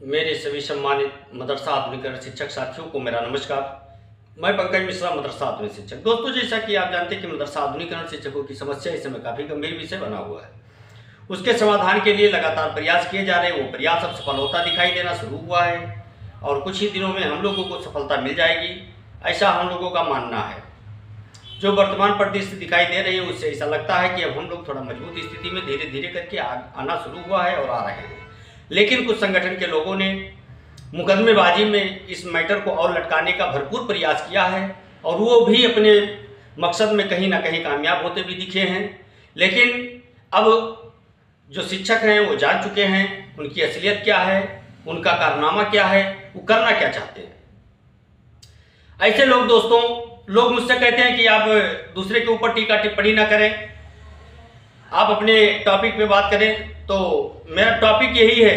मेरे सभी सम्मानित मदरसा आधुनिकरण शिक्षक साथियों को मेरा नमस्कार। मैं पंकज मिश्रा, मदरसा आधुनिक शिक्षक। दोस्तों, जैसा कि आप जानते हैं कि मदरसा आधुनिकरण शिक्षकों की समस्या इस समय काफ़ी गंभीर विषय बना हुआ है। उसके समाधान के लिए लगातार प्रयास किए जा रहे हैं। वो प्रयास अब सफल होता दिखाई देना शुरू हुआ है और कुछ ही दिनों में हम लोगों को सफलता मिल जाएगी, ऐसा हम लोगों का मानना है। जो वर्तमान परिस्थिति दिखाई दे रही है उससे ऐसा लगता है कि अब हम लोग थोड़ा मजबूत स्थिति में धीरे धीरे करके आना शुरू हुआ है और आ रहे हैं। लेकिन कुछ संगठन के लोगों ने मुकदमेबाजी में इस मैटर को और लटकाने का भरपूर प्रयास किया है और वो भी अपने मकसद में कहीं ना कहीं कामयाब होते भी दिखे हैं। लेकिन अब जो शिक्षक हैं वो जान चुके हैं उनकी असलियत क्या है, उनका कारनामा क्या है, वो करना क्या चाहते हैं। ऐसे लोग दोस्तों, लोग मुझसे कहते हैं कि आप दूसरे के ऊपर टीका टिप्पणी ना करें, आप अपने टॉपिक पे बात करें। तो मेरा टॉपिक यही है,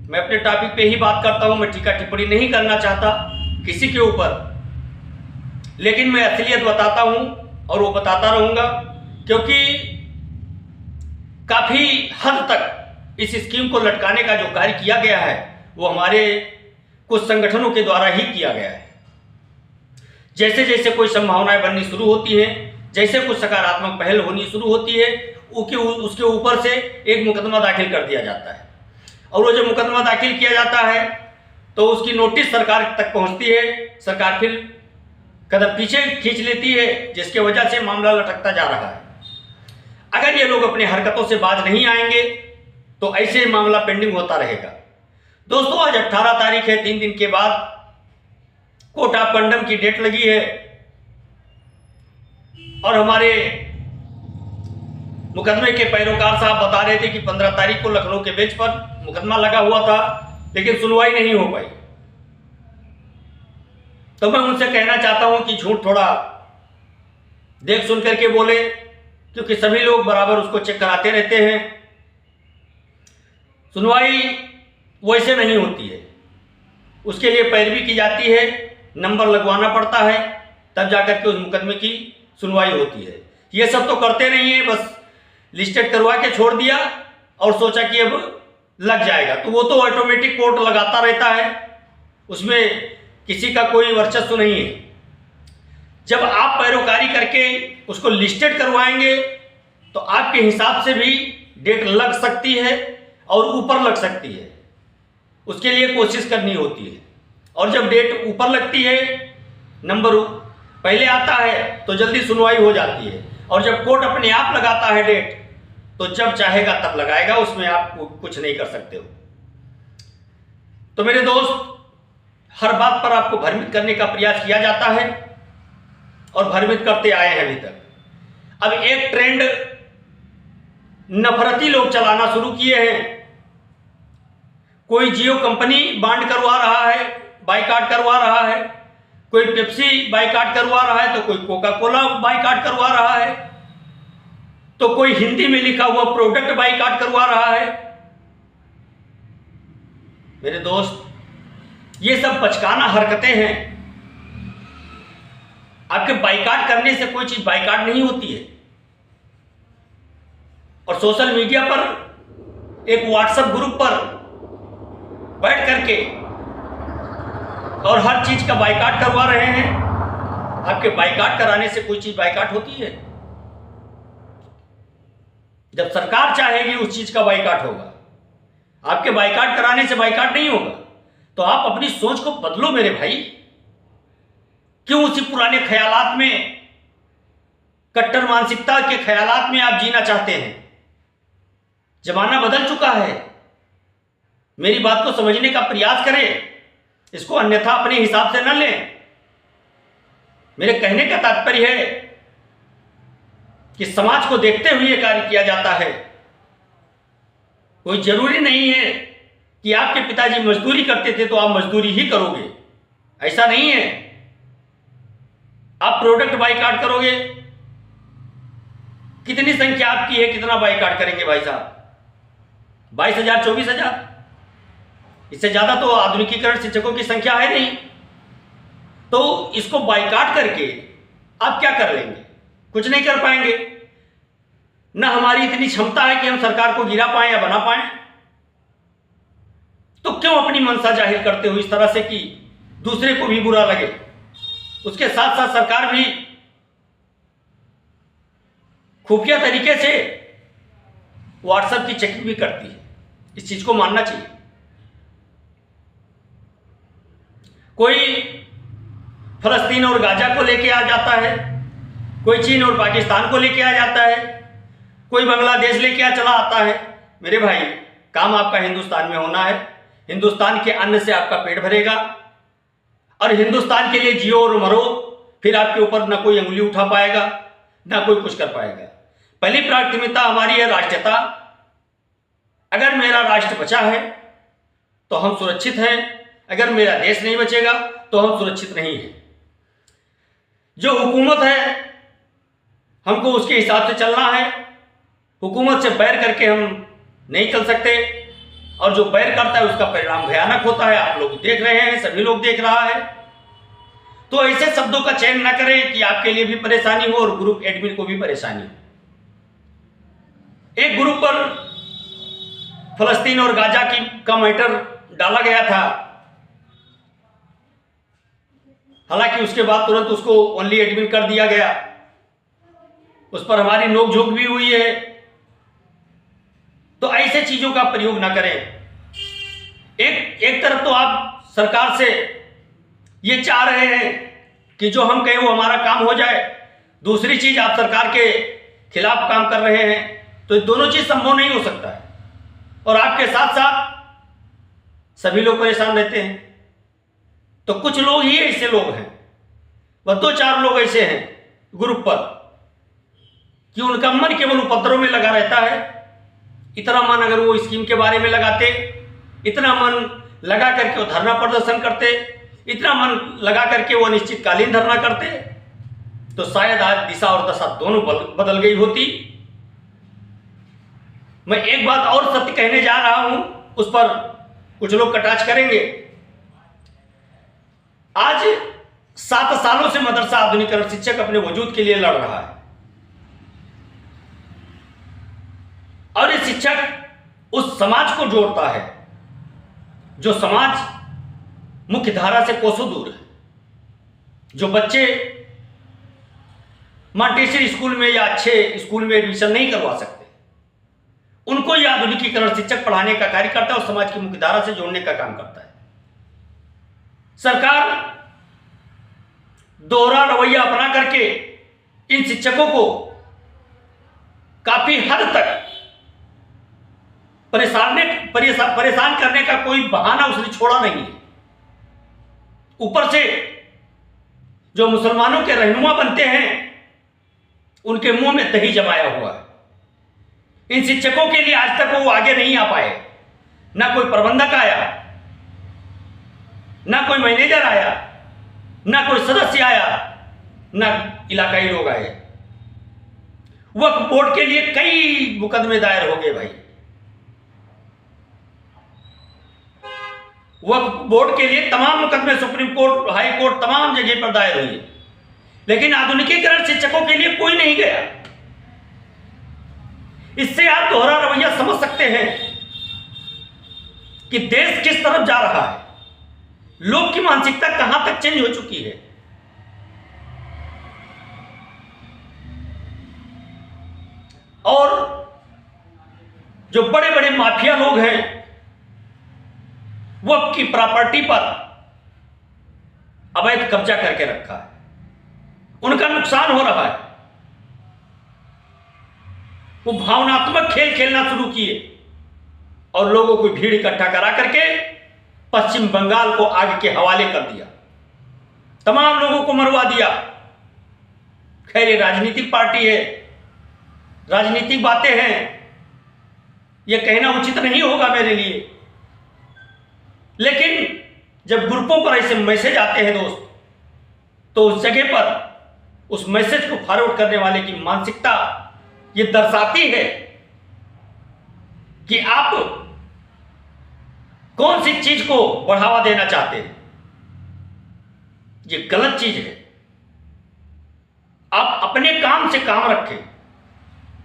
मैं अपने टॉपिक पे ही बात करता हूं। मैं टीका टिप्पणी नहीं करना चाहता किसी के ऊपर, लेकिन मैं असलियत बताता हूं और वो बताता रहूंगा, क्योंकि काफी हद तक इस स्कीम को लटकाने का जो कार्य किया गया है वो हमारे कुछ संगठनों के द्वारा ही किया गया है। जैसे जैसे कोई संभावनाएं बननी शुरू होती हैं, जैसे कुछ सकारात्मक पहल होनी शुरू होती है, उसके ऊपर से एक मुकदमा दाखिल कर दिया जाता है और वो जब मुकदमा दाखिल किया जाता है तो उसकी नोटिस सरकार तक पहुंचती है। सरकार फिर कदम पीछे खींच लेती है, जिसके वजह से मामला लटकता जा रहा है। अगर ये लोग अपनी हरकतों से बाज नहीं आएंगे तो ऐसे मामला पेंडिंग होता रहेगा। दोस्तों, आज 18 तारीख है, 3 दिन के बाद कोर्ट ऑफ कंडम की डेट लगी है और हमारे मुकदमे के पैरोकार साहब बता रहे थे कि 15 तारीख को लखनऊ के बेंच पर मुकदमा लगा हुआ था, लेकिन सुनवाई नहीं हो पाई। तो मैं उनसे कहना चाहता हूं कि झूठ थोड़ा देख सुन करके बोले, क्योंकि सभी लोग बराबर उसको चेक कराते रहते हैं। सुनवाई वैसे नहीं होती है, उसके लिए पैरवी की जाती है, नंबर लगवाना पड़ता है, तब जाकर के उस मुकदमे की सुनवाई होती है। ये सब तो करते नहीं है, बस लिस्टेड करवा के छोड़ दिया और सोचा कि अब लग जाएगा। तो वो तो ऑटोमेटिक कोर्ट लगाता रहता है, उसमें किसी का कोई वर्चस्व नहीं है। जब आप पैरोकारी करके उसको लिस्टेड करवाएंगे तो आपके हिसाब से भी डेट लग सकती है और ऊपर लग सकती है, उसके लिए कोशिश करनी होती है। और जब डेट ऊपर लगती है, नंबर पहले आता है तो जल्दी सुनवाई हो जाती है, और जब कोर्ट अपने आप लगाता है डेट तो जब चाहेगा तब लगाएगा, उसमें आप कुछ नहीं कर सकते हो। तो मेरे दोस्त, हर बात पर आपको भ्रमित करने का प्रयास किया जाता है और भ्रमित करते आए हैं अभी तक। अब एक ट्रेंड नफरती लोग चलाना शुरू किए हैं। कोई जियो कंपनी बांड करवा रहा है, बाइकाट करवा रहा है, कोई पेप्सी बाइकाट करवा रहा है, तो कोई कोका कोला बाइकाट करवा रहा है, तो कोई हिंदी में लिखा हुआ प्रोडक्ट बाइकाट करवा रहा है। मेरे दोस्त, ये सब बचकाना हरकतें हैं। आपके बाइकाट करने से कोई चीज बाइकाट नहीं होती है। और सोशल मीडिया पर एक व्हाट्सएप ग्रुप पर बैठ करके और हर चीज का बाइकाट करवा रहे हैं। आपके बाइकाट कराने से कोई चीज बाइकाट होती है? जब सरकार चाहेगी उस चीज का बाइकाट होगा। आपके बाइकाट कराने से बाइकाट नहीं होगा। तो आप अपनी सोच को बदलो मेरे भाई। क्यों उसी पुराने ख्यालात में, कट्टर मानसिकता के ख्यालात में आप जीना चाहते हैं? जमाना बदल चुका है। मेरी बात को समझने का प्रयास करें, इसको अन्यथा अपने हिसाब से न लें। मेरे कहने का तात्पर्य है कि समाज को देखते हुए कार्य किया जाता है। कोई जरूरी नहीं है कि आपके पिताजी मजदूरी करते थे तो आप मजदूरी ही करोगे, ऐसा नहीं है। आप प्रोडक्ट बाइकाट करोगे, कितनी संख्या आपकी है, कितना बाइकाट करेंगे भाई साहब? 22,000, 24,000? इससे ज्यादा तो आधुनिकीकरण शिक्षकों की संख्या है नहीं। तो इसको बाइकाट करके आप क्या कर लेंगे? कुछ नहीं कर पाएंगे। न हमारी इतनी क्षमता है कि हम सरकार को गिरा पाएं या बना पाएं। तो तो क्यों अपनी मंशा जाहिर करते हो इस तरह से कि दूसरे को भी बुरा लगे? उसके साथ साथ सरकार भी खुफिया तरीके से व्हाट्सएप की चेकिंग भी करती है। इस चीज को मानना चाहिए। कोई फलस्तीन और गाजा को लेके आ जाता है, कोई चीन और पाकिस्तान को लेके आ जाता है, कोई बांग्लादेश लेके आ चला आता है। मेरे भाई, काम आपका हिंदुस्तान में होना है। हिंदुस्तान के अन्न से आपका पेट भरेगा और हिंदुस्तान के लिए जियो और मरो। फिर आपके ऊपर ना कोई अंगुली उठा पाएगा, ना कोई कुछ कर पाएगा। पहली प्राथमिकता हमारी है राष्ट्रीयता। अगर मेरा राष्ट्र बचा है तो हम सुरक्षित हैं, अगर मेरा देश नहीं बचेगा तो हम सुरक्षित नहीं हैं। जो हुकूमत है हमको उसके हिसाब से चलना है। हुकूमत से बैर करके हम नहीं चल सकते, और जो बैर करता है उसका परिणाम भयानक होता है। आप लोग देख रहे हैं, सभी लोग देख रहा है। तो ऐसे शब्दों का चयन ना करें कि आपके लिए भी परेशानी हो और ग्रुप एडमिन को भी परेशानी हो। एक ग्रुप पर फलस्तीन और गाजा का मैटर डाला गया था, हालांकि उसके बाद तुरंत उसको ओनली एडमिन कर दिया गया। उस पर हमारी नोकझोंक भी हुई है। तो ऐसे चीजों का प्रयोग ना करें। एक तरफ तो आप सरकार से ये चाह रहे हैं कि जो हम कहें वो हमारा काम हो जाए, दूसरी चीज आप सरकार के खिलाफ काम कर रहे हैं, तो ये दोनों चीज संभव नहीं हो सकता है। और आपके साथ साथ सभी लोग परेशान रहते हैं। तो कुछ लोग ही ऐसे लोग हैं, बस 2-4 लोग ऐसे हैं ग्रुप पर कि उनका मन केवल उपद्रव में लगा रहता है। इतना मन अगर वो स्कीम के बारे में लगाते, इतना मन लगा करके वो धरना प्रदर्शन करते, इतना मन लगा करके वो अनिश्चितकालीन धरना करते, तो शायद आज दिशा और दशा दोनों बदल गई होती। मैं एक बात और सत्य कहने जा रहा हूं, उस पर कुछ लोग कटाक्ष करेंगे। आज 7 सालों से मदरसा आधुनिकीकरण शिक्षक अपने वजूद के लिए लड़ रहा है, और ये शिक्षक उस समाज को जोड़ता है जो समाज मुख्य धारा से कोसों दूर है। जो बच्चे मॉन्टेसरी स्कूल में या अच्छे स्कूल में एडमिशन नहीं करवा सकते, उनको यह आधुनिकीकरण शिक्षक पढ़ाने का कार्य करता है और समाज की मुख्य धारा से जोड़ने का काम करता है। सरकार दोहरा रवैया अपना करके इन शिक्षकों को काफी हद तक परेशान करने का कोई बहाना उसने छोड़ा नहीं है। ऊपर से जो मुसलमानों के रहनुमा बनते हैं उनके मुंह में दही जमाया हुआ है। इन शिक्षकों के लिए आज तक वो आगे नहीं आ पाए। ना कोई प्रबंधक आया, ना कोई मैनेजर आया, ना कोई सदस्य आया, ना इलाकाई लोग आए। वक्फ बोर्ड के लिए कई मुकदमे दायर हो गए भाई। वक्फ बोर्ड के लिए तमाम मुकदमे सुप्रीम कोर्ट, हाई कोर्ट, तमाम जगह पर दायर हुए, लेकिन आधुनिकीकरण शिक्षकों के लिए कोई नहीं गया। इससे आप दोहरा रवैया समझ सकते हैं कि देश किस तरफ जा रहा है, लोग की मानसिकता कहां तक चेंज हो चुकी है। और जो बड़े बड़े माफिया लोग हैं वो की प्रॉपर्टी पर अवैध कब्जा करके रखा है, उनका नुकसान हो रहा है। वो भावनात्मक खेल खेलना शुरू किए और लोगों को भीड़ इकट्ठा करा करके पश्चिम बंगाल को आग के हवाले कर दिया, तमाम लोगों को मरवा दिया। खैर ये राजनीतिक पार्टी है, राजनीतिक बातें हैं, ये कहना उचित नहीं होगा मेरे लिए, लेकिन जब ग्रुपों पर ऐसे मैसेज आते हैं दोस्त, तो उस जगह पर उस मैसेज को फॉरवर्ड करने वाले की मानसिकता ये दर्शाती है कि आप कौन सी चीज को बढ़ावा देना चाहते हैं। ये गलत चीज है। आप अपने काम से काम रखें,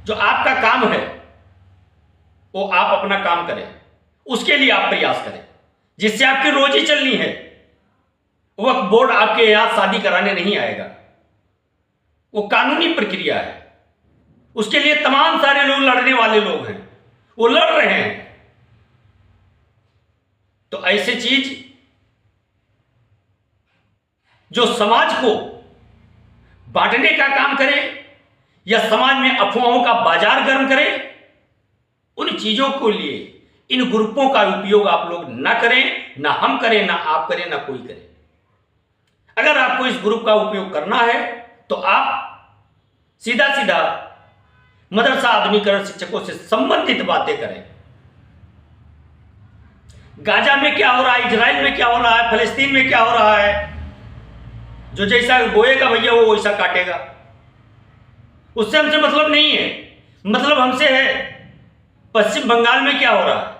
जो आपका काम है वो आप अपना काम करें, उसके लिए आप प्रयास करें। जिससे आपकी रोजी चलनी है, वक्फ बोर्ड आपके यहां शादी कराने नहीं आएगा। वो कानूनी प्रक्रिया है, उसके लिए तमाम सारे लोग लड़ने वाले लोग हैं, वो लड़ रहे हैं। तो ऐसी चीज जो समाज को बांटने का काम करे या समाज में अफवाहों का बाजार गर्म करे, उन चीजों को लिए इन ग्रुपों का उपयोग आप लोग ना करें, ना हम करें, ना आप करें, ना कोई करे। अगर आपको इस ग्रुप का उपयोग करना है तो आप सीधा सीधा मदरसा आधुनिकीकरण शिक्षकों से संबंधित बातें करें। गाजा में क्या हो रहा है, इजराइल में क्या हो रहा है, फलस्तीन में क्या हो रहा है, जो जैसा बोएगा भैया वो वैसा काटेगा। उससे हमसे मतलब नहीं है, मतलब हमसे है पश्चिम बंगाल में क्या हो रहा है,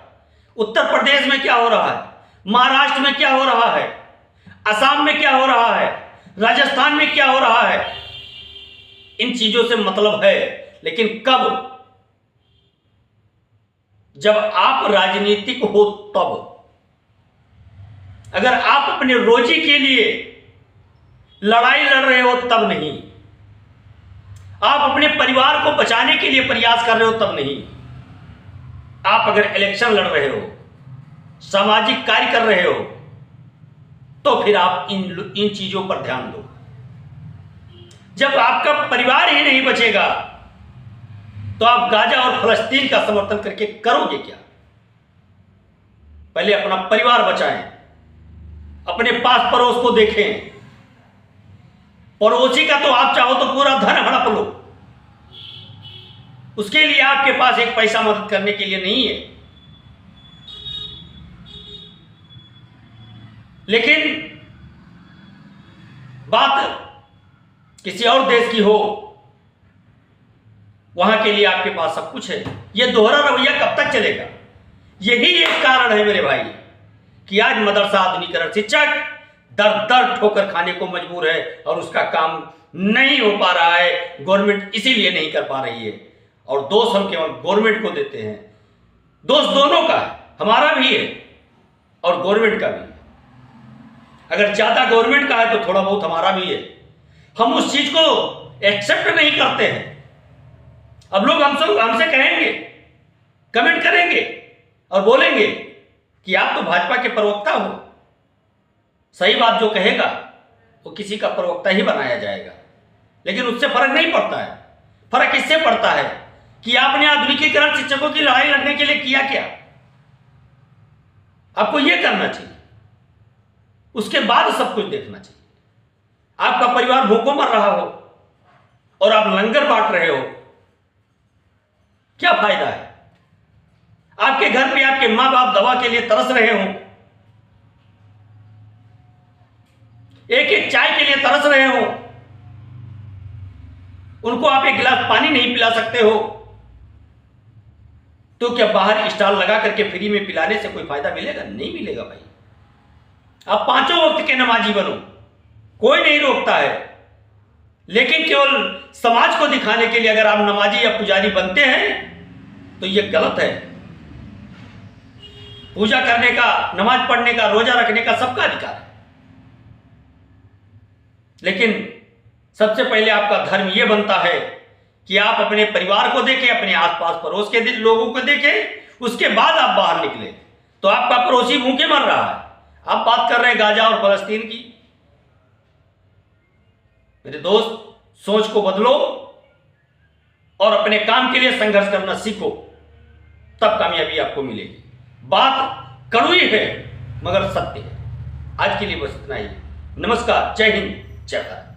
उत्तर प्रदेश में क्या हो रहा है, महाराष्ट्र में क्या हो रहा है, असम में क्या हो रहा है, राजस्थान में क्या हो रहा है। इन चीजों से मतलब है, लेकिन कब? जब आप राजनीतिक हो तब। अगर आप अपने रोजी के लिए लड़ाई लड़ रहे हो तब नहीं, आप अपने परिवार को बचाने के लिए प्रयास कर रहे हो तब नहीं। आप अगर इलेक्शन लड़ रहे हो, सामाजिक कार्य कर रहे हो, तो फिर आप इन चीजों पर ध्यान दो। जब आपका परिवार ही नहीं बचेगा तो आप गाजा और फलस्तीन का समर्थन करके करोगे क्या? पहले अपना परिवार बचाएं, अपने पास पड़ोस को देखें। पड़ोसी का तो आप चाहो तो पूरा धन हड़प लो, उसके लिए आपके पास एक पैसा मदद करने के लिए नहीं है। लेकिन बात किसी और देश की हो, वहां के लिए आपके पास सब कुछ है। यह दोहरा रवैया कब तक चलेगा? यही एक कारण है मेरे भाई कि आज मदरसा आधुनिकीकरण शिक्षक दर दर ठोकर खाने को मजबूर है और उसका काम नहीं हो पा रहा है। गवर्नमेंट इसीलिए नहीं कर पा रही है, और दोष हम केवल गवर्नमेंट को देते हैं। दोष दोनों का है, हमारा भी है और गवर्नमेंट का भी है। अगर ज्यादा गवर्नमेंट का है तो थोड़ा बहुत हमारा भी है। हम उस चीज को एक्सेप्ट नहीं करते हैं। अब लोग हमसे कहेंगे, कमेंट करेंगे और बोलेंगे कि आप तो भाजपा के प्रवक्ता हो। सही बात जो कहेगा वो किसी का प्रवक्ता ही बनाया जाएगा, लेकिन उससे फर्क नहीं पड़ता है। फर्क इससे पड़ता है कि आपने आधुनिकीकरण शिक्षकों की लड़ाई लड़ने के लिए किया क्या। आपको यह करना चाहिए, उसके बाद सब कुछ देखना चाहिए। आपका परिवार भूखों मर रहा हो और आप लंगर बांट रहे हो, क्या फायदा है? आपके घर पे आपके मां बाप दवा के लिए तरस रहे हो, एक एक चाय के लिए तरस रहे हो, उनको आप एक गिलास पानी नहीं पिला सकते हो, तो क्या बाहर स्टॉल लगा करके फ्री में पिलाने से कोई फायदा मिलेगा? नहीं मिलेगा भाई। आप पांचों वक्त के नमाजी बनो, कोई नहीं रोकता है, लेकिन केवल समाज को दिखाने के लिए अगर आप नमाजी या पुजारी बनते हैं तो यह गलत है। पूजा करने का, नमाज पढ़ने का, रोजा रखने का सबका अधिकार है, लेकिन सबसे पहले आपका धर्म यह बनता है कि आप अपने परिवार को देखें, अपने आसपास पड़ोस के लोगों को देखें, उसके बाद आप बाहर निकले। तो आपका पड़ोसी भूखे मर रहा है, आप बात कर रहे हैं गाजा और फलस्तीन की। मेरे दोस्त, सोच को बदलो और अपने काम के लिए संघर्ष करना सीखो, तब कामयाबी आपको मिलेगी। बात कड़वी है मगर सत्य है। आज के लिए बस इतना ही। नमस्कार, जय हिंद, जय भारत।